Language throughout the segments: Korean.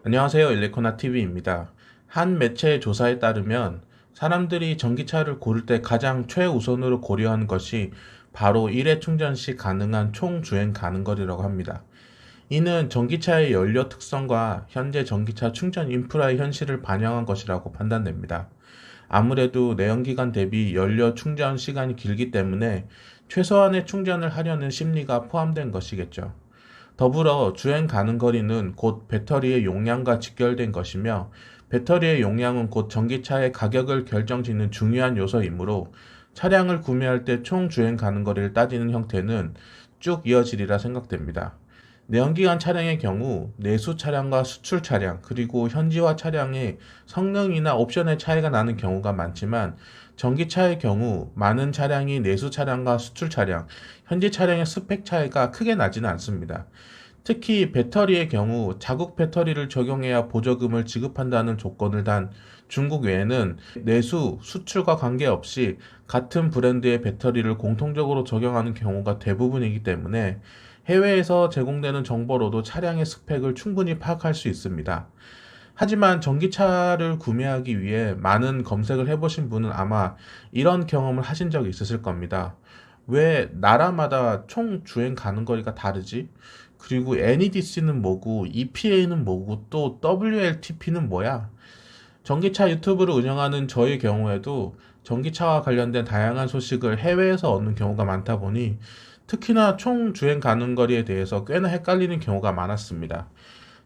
안녕하세요. 일레코나TV입니다. 한 매체의 조사에 따르면 사람들이 전기차를 고를 때 가장 최우선으로 고려하는 것이 바로 1회 충전 시 가능한 총 주행 가능거리라고 합니다. 이는 전기차의 연료 특성과 현재 전기차 충전 인프라의 현실을 반영한 것이라고 판단됩니다. 아무래도 내연기관 대비 연료 충전 시간이 길기 때문에 최소한의 충전을 하려는 심리가 포함된 것이겠죠. 더불어 주행 가능 거리는 곧 배터리의 용량과 직결된 것이며, 배터리의 용량은 곧 전기차의 가격을 결정짓는 중요한 요소이므로 차량을 구매할 때 총 주행 가능 거리를 따지는 형태는 쭉 이어지리라 생각됩니다. 내연기관 차량의 경우 내수 차량과 수출 차량, 그리고 현지화 차량의 성능이나 옵션의 차이가 나는 경우가 많지만, 전기차의 경우 많은 차량이 내수 차량과 수출 차량, 현지 차량의 스펙 차이가 크게 나지는 않습니다. 특히 배터리의 경우 자국 배터리를 적용해야 보조금을 지급한다는 조건을 단 중국 외에는 내수, 수출과 관계없이 같은 브랜드의 배터리를 공통적으로 적용하는 경우가 대부분이기 때문에 해외에서 제공되는 정보로도 차량의 스펙을 충분히 파악할 수 있습니다. 하지만 전기차를 구매하기 위해 많은 검색을 해보신 분은 아마 이런 경험을 하신 적이 있으실 겁니다. 왜 나라마다 총 주행 가능 거리가 다르지? 그리고 NEDC는 뭐고, EPA는 뭐고, 또 WLTP는 뭐야? 전기차 유튜브를 운영하는 저의 경우에도 전기차와 관련된 다양한 소식을 해외에서 얻는 경우가 많다 보니 특히나 총 주행 가능 거리에 대해서 꽤나 헷갈리는 경우가 많았습니다.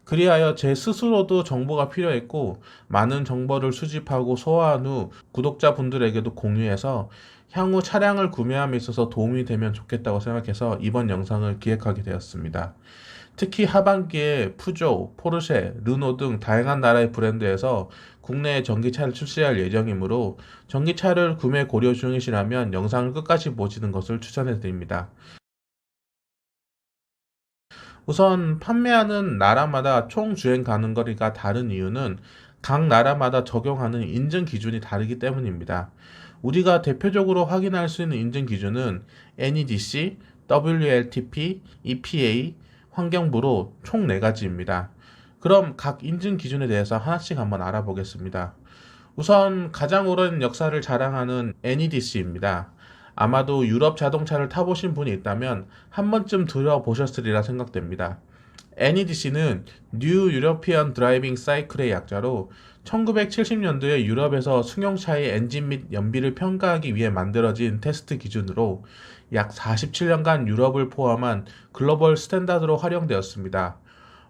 그리하여 제 스스로도 정보가 필요했고, 많은 정보를 수집하고 소화한 후 구독자분들에게도 공유해서 향후 차량을 구매함에 있어서 도움이 되면 좋겠다고 생각해서 이번 영상을 기획하게 되었습니다. 특히 하반기에 푸조, 포르쉐, 르노 등 다양한 나라의 브랜드에서 국내에 전기차를 출시할 예정이므로 전기차를 구매 고려 중이시라면 영상을 끝까지 보시는 것을 추천해 드립니다. 우선 판매하는 나라마다 총 주행 가능 거리가 다른 이유는 각 나라마다 적용하는 인증 기준이 다르기 때문입니다. 우리가 대표적으로 확인할 수 있는 인증 기준은 NEDC, WLTP, EPA, 환경부로 총 4가지입니다. 그럼 각 인증 기준에 대해서 하나씩 한번 알아보겠습니다. 우선 가장 오랜 역사를 자랑하는 NEDC입니다. 아마도 유럽 자동차를 타보신 분이 있다면 한 번쯤 들어보셨으리라 생각됩니다. NEDC는 New European Driving Cycle의 약자로 1970년도에 유럽에서 승용차의 엔진 및 연비를 평가하기 위해 만들어진 테스트 기준으로 약 47년간 유럽을 포함한 글로벌 스탠다드로 활용되었습니다.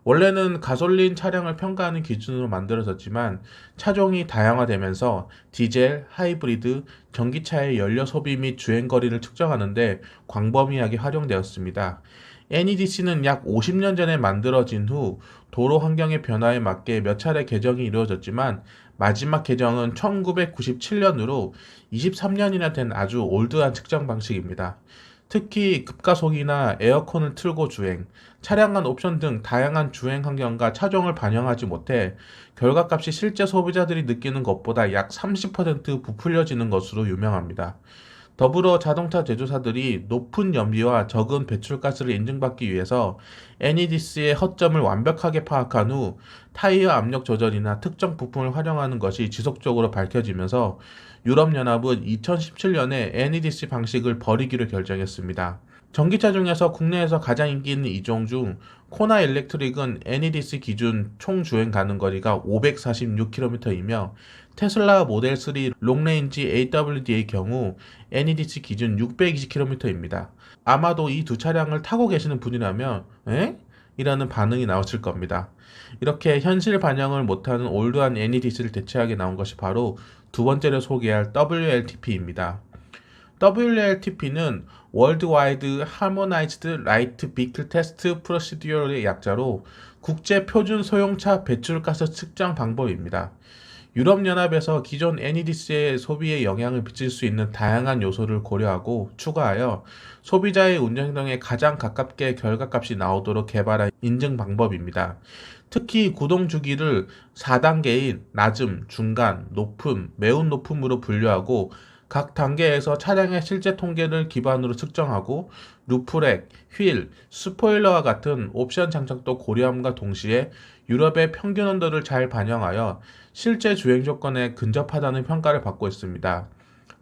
원래는 가솔린 차량을 평가하는 기준으로 만들어졌지만 차종이 다양화되면서 디젤, 하이브리드, 전기차의 연료 소비 및 주행거리를 측정하는 데 광범위하게 활용되었습니다. NEDC는 약 50년 전에 만들어진 후 도로 환경의 변화에 맞게 몇 차례 개정이 이루어졌지만, 마지막 개정은 1997년으로 23년이나 된 아주 올드한 측정 방식입니다. 특히 급가속이나 에어컨을 틀고 주행, 차량 간 옵션 등 다양한 주행 환경과 차종을 반영하지 못해 결과값이 실제 소비자들이 느끼는 것보다 약 30% 부풀려지는 것으로 유명합니다. 더불어 자동차 제조사들이 높은 연비와 적은 배출가스를 인증받기 위해서 NEDC의 허점을 완벽하게 파악한 후 타이어 압력 조절이나 특정 부품을 활용하는 것이 지속적으로 밝혀지면서 유럽연합은 2017년에 NEDC 방식을 버리기로 결정했습니다. 전기차 중에서 국내에서 가장 인기 있는 이종 중 코나 일렉트릭은 NEDC 기준 총 주행 가능 거리가 546km이며, 테슬라 모델 3 롱레인지 AWD의 경우 NEDC 기준 620km입니다. 아마도 이 두 차량을 타고 계시는 분이라면 에? 이라는 반응이 나왔을 겁니다. 이렇게 현실 반영을 못하는 올드한 NEDC를 대체하게 나온 것이 바로 두 번째로 소개할 WLTP입니다. WLTP는 Worldwide Harmonized Light Vehicle Test Procedure의 약자로 국제 표준 소형차 배출가스 측정 방법입니다. 유럽연합에서 기존 NEDC의 소비에 영향을 미칠 수 있는 다양한 요소를 고려하고 추가하여 소비자의 운전행동에 가장 가깝게 결과값이 나오도록 개발한 인증 방법입니다. 특히 구동 주기를 4단계인 낮음, 중간, 높음, 매우 높음으로 분류하고 각 단계에서 차량의 실제 통계를 기반으로 측정하고 루프렉, 휠, 스포일러와 같은 옵션 장착도 고려함과 동시에 유럽의 평균 온도를 잘 반영하여 실제 주행 조건에 근접하다는 평가를 받고 있습니다.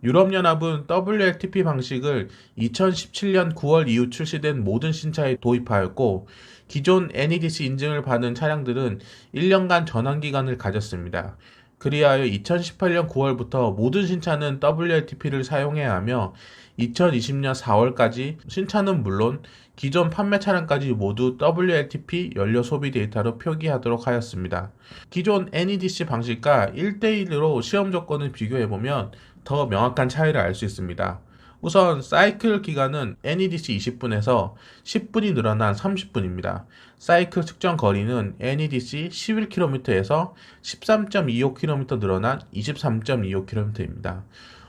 유럽연합은 WLTP 방식을 2017년 9월 이후 출시된 모든 신차에 도입하였고, 기존 NEDC 인증을 받은 차량들은 1년간 전환기간을 가졌습니다. 그리하여 2018년 9월부터 모든 신차는 WLTP를 사용해야 하며 2020년 4월까지 신차는 물론 기존 판매 차량까지 모두 WLTP 연료 소비 데이터로 표기하도록 하였습니다. 기존 NEDC 방식과 1대1로 시험 조건을 비교해보면 더 명확한 차이를 알 수 있습니다. 우선 사이클 기간은 NEDC 20분에서 10분이 늘어난 30분입니다. 사이클 측정 거리는 NEDC 11km에서 13.25km 늘어난 23.25km입니다.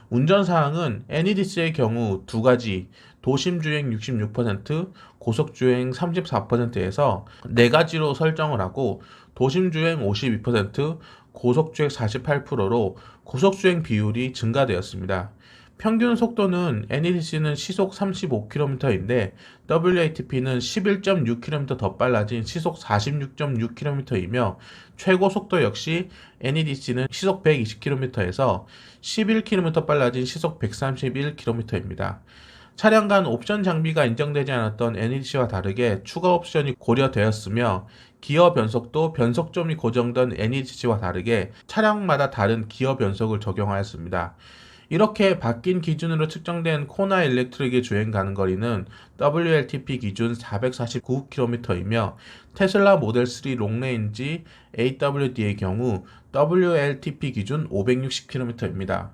운전사항은 NEDC의 경우 두 가지, 도심주행 66%, 고속주행 34%에서 네 가지로 설정을 하고, 도심주행 52%, 고속주행 48%로 고속주행 비율이 증가되었습니다. 평균 속도는 NEDC는 시속 35km인데 WLTP는 11.6km 더 빨라진 시속 46.6km이며 최고 속도 역시 NEDC는 시속 120km에서 11km 빨라진 시속 131km입니다. 차량 간 옵션 장비가 인정되지 않았던 NEDC와 다르게 추가 옵션이 고려되었으며 기어 변속도 변속점이 고정된 NEDC와 다르게 차량마다 다른 기어 변속을 적용하였습니다. 이렇게 바뀐 기준으로 측정된 코나 일렉트릭의 주행 가능 거리는 WLTP 기준 449km이며 테슬라 모델 3 롱레인지 AWD의 경우 WLTP 기준 560km입니다.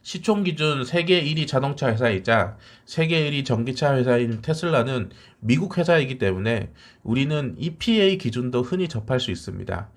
시총 기준 세계 1위 자동차 회사이자 세계 1위 전기차 회사인 테슬라는 미국 회사이기 때문에 우리는 EPA 기준도 흔히 접할 수 있습니다.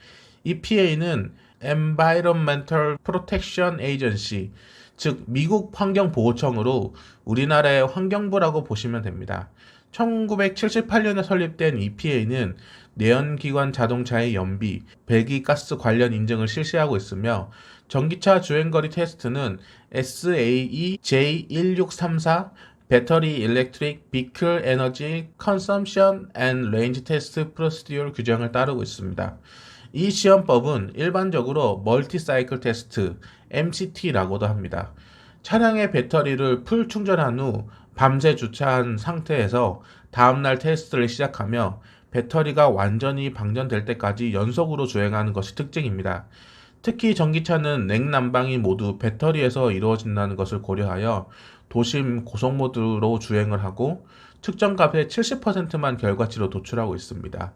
EPA는 Environmental Protection Agency, 즉 미국 환경보호청으로 우리나라의 환경부라고 보시면 됩니다. 1978년에 설립된 EPA는 내연기관 자동차의 연비, 배기가스 관련 인증을 실시하고 있으며 전기차 주행거리 테스트는 SAE J1634 배터리 일렉트릭 비클 에너지 컨섬션 앤 레인지 테스트 프로시디어 규정을 따르고 있습니다. 이 시험법은 일반적으로 멀티 사이클 테스트 MCT라고도 합니다. 차량의 배터리를 풀 충전한 후 밤새 주차한 상태에서 다음날 테스트를 시작하며 배터리가 완전히 방전될 때까지 연속으로 주행하는 것이 특징입니다. 특히 전기차는 냉난방이 모두 배터리에서 이루어진다는 것을 고려하여 도심 고속모드로 주행을 하고 측정 값의 70%만 결과치로 도출하고 있습니다.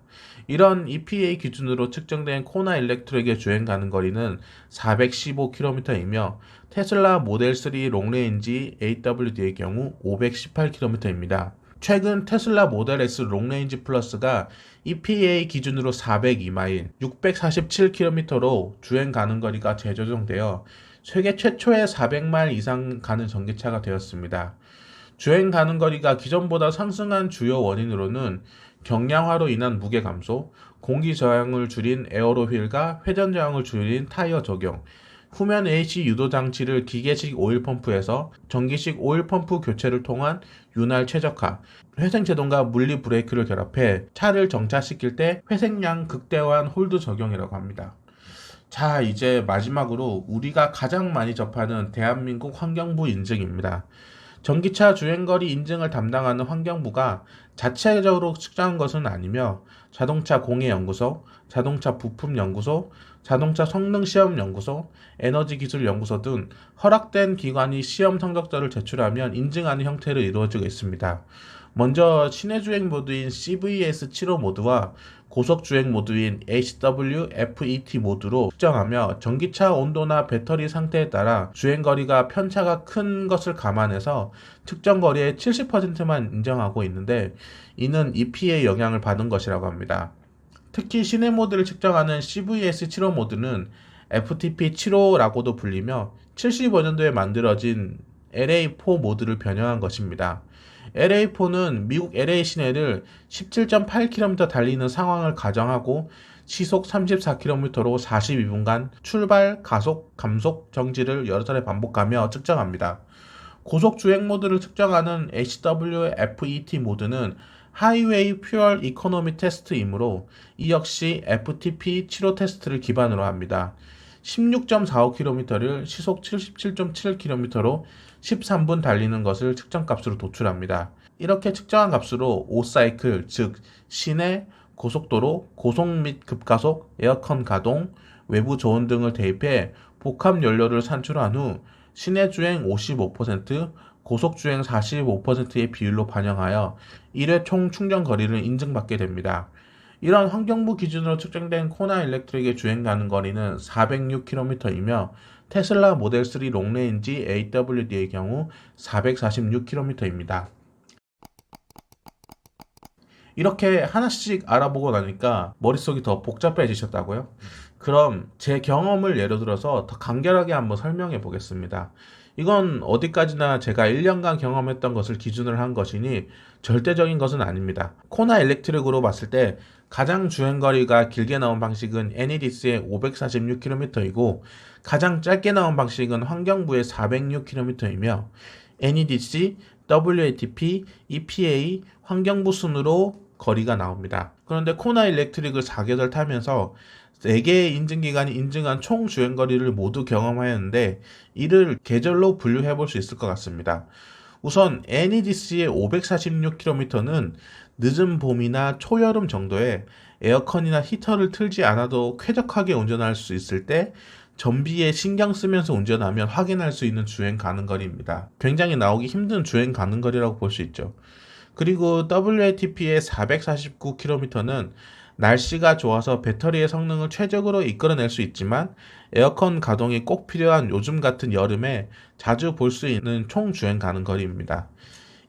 이런 EPA 기준으로 측정된 코나 일렉트릭의 주행 가능 거리는 415km이며 테슬라 모델 3 롱레인지 AWD의 경우 518km입니다. 최근 테슬라 모델 S 롱레인지 플러스가 EPA 기준으로 402마일, 647km로 주행 가능 거리가 재조정되어 세계 최초의 400마일 이상 가는 전기차가 되었습니다. 주행 가능 거리가 기존보다 상승한 주요 원인으로는 경량화로 인한 무게 감소, 공기 저항을 줄인 에어로 휠과 회전 저항을 줄인 타이어 적용, 후면 AC 유도 장치를 기계식 오일 펌프에서 전기식 오일 펌프 교체를 통한 윤활 최적화, 회생 제동과 물리 브레이크를 결합해 차를 정차시킬 때 회생량 극대화한 홀드 적용이라고 합니다. 자, 이제 마지막으로 우리가 가장 많이 접하는 대한민국 환경부 인증입니다. 전기차 주행거리 인증을 담당하는 환경부가 자체적으로 측정한 것은 아니며 자동차 공해연구소, 자동차 부품연구소, 자동차 성능시험연구소, 에너지기술연구소 등 허락된 기관이 시험 성적서를 제출하면 인증하는 형태로 이루어지고 있습니다. 먼저 시내주행 모드인 CVS 7호 모드와 고속주행 모드인 HWFET 모드로 측정하며 전기차 온도나 배터리 상태에 따라 주행거리가 편차가 큰 것을 감안해서 측정거리의 70%만 인정하고 있는데 이는 EPA의 영향을 받은 것이라고 합니다. 특히 시내 모드를 측정하는 CVS75 모드는 FTP75라고도 불리며 75년도에 만들어진 LA4 모드를 변형한 것입니다. LA4는 미국 LA 시내를 17.8km 달리는 상황을 가정하고 시속 34km로 42분간 출발, 가속, 감속, 정지를 여러 차례 반복하며 측정합니다. 고속 주행 모드를 측정하는 HWFET 모드는 하이웨이 퓨얼 이코노미 테스트이므로 이 역시 FTP75 테스트를 기반으로 합니다. 16.45km를 시속 77.7km로 13분 달리는 것을 측정값으로 도출합니다. 이렇게 측정한 값으로 5사이클, 즉 시내, 고속도로, 고속 및 급가속, 에어컨 가동, 외부 조언 등을 대입해 복합 연료를 산출한 후 시내 주행 55%, 고속 주행 45%의 비율로 반영하여 1회 총 충전 거리를 인증받게 됩니다. 이런 환경부 기준으로 측정된 코나 일렉트릭의 주행 가능 거리는 406km이며 테슬라 모델 3 롱레인지 AWD의 경우 446km입니다. 이렇게 하나씩 알아보고 나니까 머릿속이 더 복잡해지셨다고요? 그럼 제 경험을 예로 들어서 더 간결하게 한번 설명해 보겠습니다. 이건 어디까지나 제가 1년간 경험했던 것을 기준으로 한 것이니 절대적인 것은 아닙니다. 코나 일렉트릭으로 봤을 때 가장 주행거리가 길게 나온 방식은 NEDC의 546km이고 가장 짧게 나온 방식은 환경부의 406km이며 NEDC, WLTP, EPA, 환경부 순으로 거리가 나옵니다. 그런데 코나 일렉트릭을 4개월 타면서 4개의 인증기관이 인증한 총 주행거리를 모두 경험하였는데 이를 계절로 분류해 볼 수 있을 것 같습니다. 우선 NEDC의 546km는 늦은 봄이나 초여름 정도에 에어컨이나 히터를 틀지 않아도 쾌적하게 운전할 수 있을 때 전비에 신경 쓰면서 운전하면 확인할 수 있는 주행 가능 거리입니다. 굉장히 나오기 힘든 주행 가능 거리라고 볼 수 있죠. 그리고 WLTP의 449km는 날씨가 좋아서 배터리의 성능을 최적으로 이끌어낼 수 있지만 에어컨 가동이 꼭 필요한 요즘 같은 여름에 자주 볼 수 있는 총 주행 가능 거리입니다.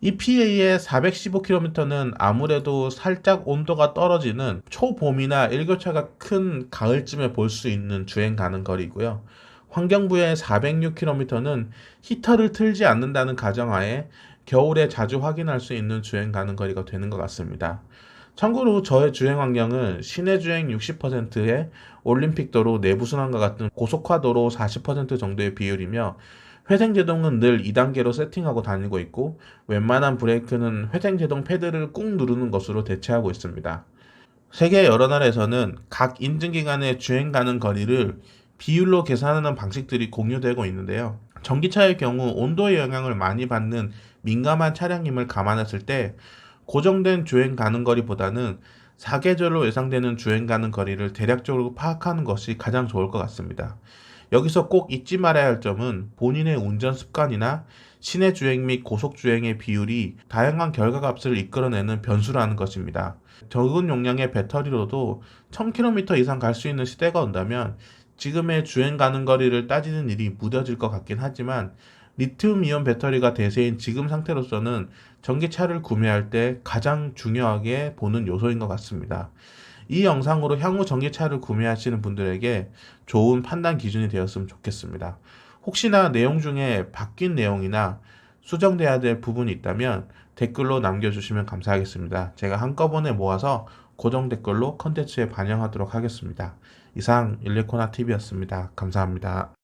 EPA의 415km는 아무래도 살짝 온도가 떨어지는 초봄이나 일교차가 큰 가을쯤에 볼 수 있는 주행 가능 거리고요. 환경부의 406km는 히터를 틀지 않는다는 가정하에 겨울에 자주 확인할 수 있는 주행 가능 거리가 되는 것 같습니다. 참고로 저의 주행 환경은 시내 주행 60%에 올림픽도로 내부순환과 같은 고속화도로 40% 정도의 비율이며 회생제동은 늘 2단계로 세팅하고 다니고 있고 웬만한 브레이크는 회생제동 패드를 꾹 누르는 것으로 대체하고 있습니다. 세계 여러 나라에서는 각 인증기관의 주행 가능 거리를 비율로 계산하는 방식들이 공유되고 있는데요. 전기차의 경우 온도의 영향을 많이 받는 민감한 차량임을 감안했을 때 고정된 주행 가능 거리보다는 사계절로 예상되는 주행 가능 거리를 대략적으로 파악하는 것이 가장 좋을 것 같습니다. 여기서 꼭 잊지 말아야 할 점은 본인의 운전 습관이나 시내 주행 및 고속 주행의 비율이 다양한 결과값을 이끌어내는 변수라는 것입니다. 적은 용량의 배터리로도 1000km 이상 갈 수 있는 시대가 온다면 지금의 주행 가능 거리를 따지는 일이 무뎌질 것 같긴 하지만 리튬이온 배터리가 대세인 지금 상태로서는 전기차를 구매할 때 가장 중요하게 보는 요소인 것 같습니다. 이 영상으로 향후 전기차를 구매하시는 분들에게 좋은 판단 기준이 되었으면 좋겠습니다. 혹시나 내용 중에 바뀐 내용이나 수정돼야 될 부분이 있다면 댓글로 남겨주시면 감사하겠습니다. 제가 한꺼번에 모아서 고정 댓글로 컨텐츠에 반영하도록 하겠습니다. 이상 일리코나TV였습니다. 감사합니다.